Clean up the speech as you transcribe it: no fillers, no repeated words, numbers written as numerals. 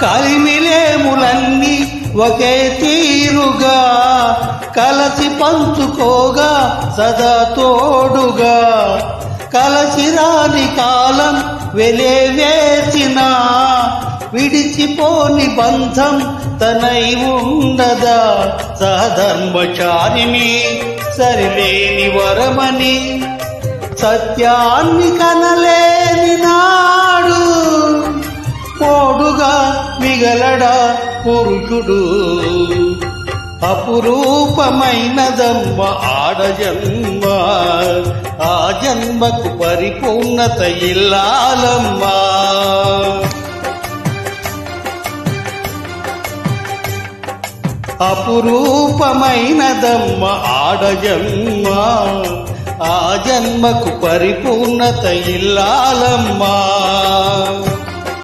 కలిమిలేములన్నీ ఒకే తీరుగా కలసి పంచుకోగా సదా తోడుగా కలసి రాని కాలం వెలేవేసిన విడిచిపోని బంధం తనై ఉండదా సధర్మచారిని సరిలేని వరమని సత్యాన్ని కనలేని నాడు పోడుగా మిగలడా పురుషుడు అపురూపమైనదమ్మ ఆడజన్మ ఆ జన్మకు పరిపూర్ణత ఇల్లాలమ్మా అపురూపమైనదమ్మ ఆడజన్మ ఆ జన్మకు పరిపూర్ణత ఇల్లాలమ్మా